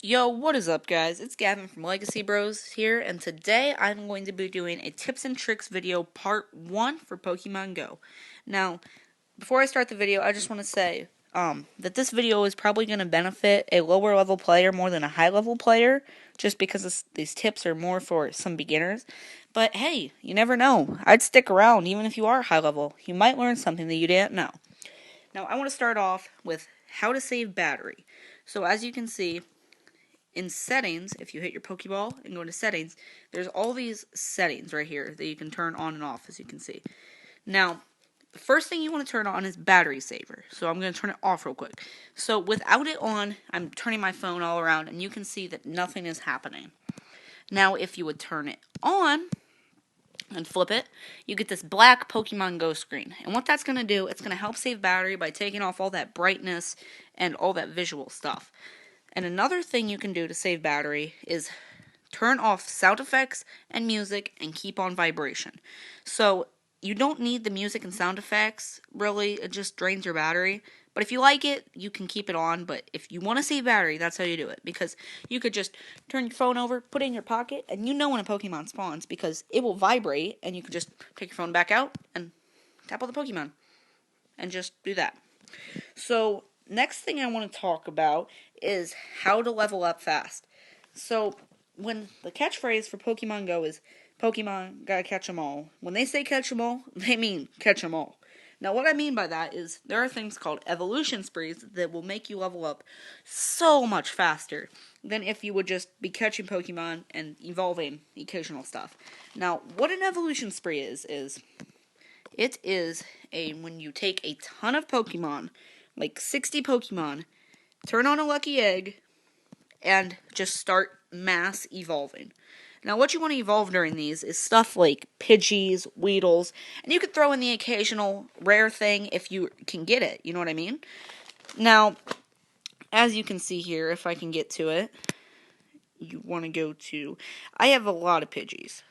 Yo, what is up, guys? It's Gavin from Legacy Bros here, and today I'm going to be doing a tips and tricks video part 1 for Pokemon Go. Now, before I start the video, I just want to say that this video is probably going to benefit a lower level player more than a high level player, just because these tips are more for some beginners. But hey, you never know. I'd stick around even if you are high level. You might learn something that you didn't know. Now, I want to start off with how to save battery. So as you can see, in settings, if you hit your Pokeball and go into settings, there's all these settings right here that you can turn on and off, as you can see. Now, the first thing you want to turn on is battery saver. So I'm going to turn it off real quick. So without it on, I'm turning my phone all around, and you can see that nothing is happening. Now, if you would turn it on and flip it, you get this black Pokemon Go screen. And what that's going to do, it's going to help save battery by taking off all that brightness and all that visual stuff. And another thing you can do to save battery is turn off sound effects and music and keep on vibration. So you don't need the music and sound effects, really. It just drains your battery. But if you like it, you can keep it on. But if you want to save battery, that's how you do it. Because you could just turn your phone over, put it in your pocket, and you know when a Pokemon spawns because it will vibrate, and you can just take your phone back out and tap on the Pokemon. And just do that. So next thing I want to talk about is how to level up fast. So when the catchphrase for Pokemon Go is Pokemon gotta catch 'em all. When they say catch 'em all, they mean catch 'em all. Now what I mean by that is there are things called evolution sprees that will make you level up so much faster than if you would just be catching Pokemon and evolving the occasional stuff. Now what an evolution spree is it is when you take a ton of Pokemon, like 60 Pokemon, turn on a lucky egg, and just start mass evolving. Now, what you want to evolve during these is stuff like Pidgeys, Weedles, and you could throw in the occasional rare thing if you can get it, you know what I mean? Now, as you can see here, if I can get to it, you want to go to... I have a lot of Pidgeys.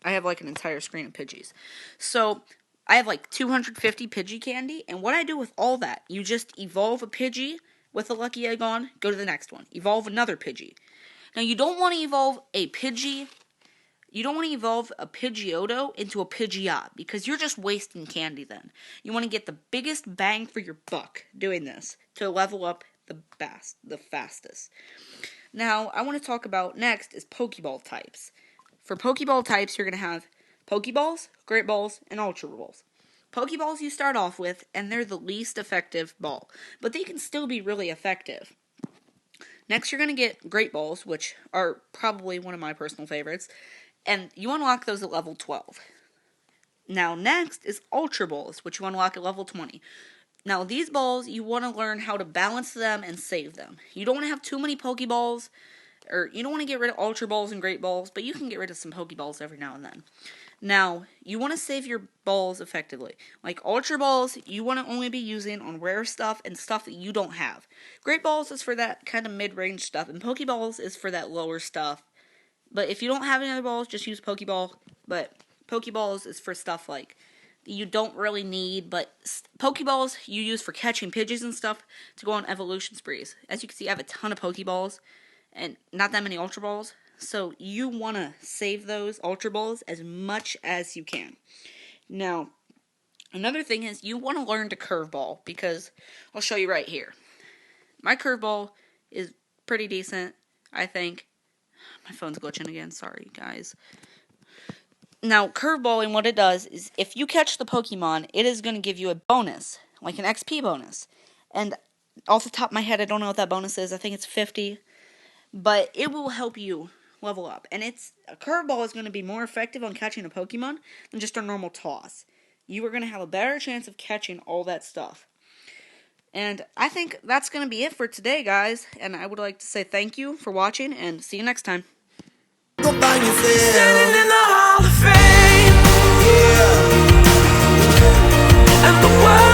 I have like an entire screen of Pidgeys. So I have like 250 Pidgey candy, and what I do with all that, you just evolve a Pidgey with a lucky egg on, go to the next one. Evolve another Pidgey. Now you don't want to evolve a Pidgey, you don't want to evolve a Pidgeotto into a Pidgeot, because you're just wasting candy then. You want to get the biggest bang for your buck doing this to level up the fastest. Now, I want to talk about next is Pokeball types. For Pokeball types, you're going to have Pokeballs, Great Balls, and Ultra Balls. Pokeballs you start off with, and they're the least effective ball, but they can still be really effective. Next, you're going to get Great Balls, which are probably one of my personal favorites, and you unlock those at level 12. Now, next is Ultra Balls, which you unlock at level 20. Now, these balls, you want to learn how to balance them and save them. You don't want to have too many Pokeballs, or you don't want to get rid of Ultra Balls and Great Balls, but you can get rid of some Pokeballs every now and then. Now, you want to save your balls effectively. Like Ultra Balls, you want to only be using on rare stuff and stuff that you don't have. Great Balls is for that kind of mid-range stuff, and Pokeballs is for that lower stuff. But if you don't have any other balls, just use Pokeball. But Pokeballs is for stuff like you don't really need, but Pokeballs you use for catching Pidgeys and stuff to go on evolution sprees. As you can see, I have a ton of Pokeballs and not that many Ultra Balls. So you want to save those Ultra Balls as much as you can. Now, another thing is you want to learn to curveball, because I'll show you right here. My curveball is pretty decent, I think. My phone's glitching again, sorry guys. Now, curveballing, what it does is if you catch the Pokemon, it is going to give you a bonus, like an XP bonus. And off the top of my head, I don't know what that bonus is. I think it's 50. But it will help you level up. And a curveball is going to be more effective on catching a Pokemon than just a normal toss. You are going to have a better chance of catching all that stuff. And I think that's going to be it for today, guys. And I would like to say thank you for watching, and see you next time. Standing in the Hall of Fame, yeah. And the world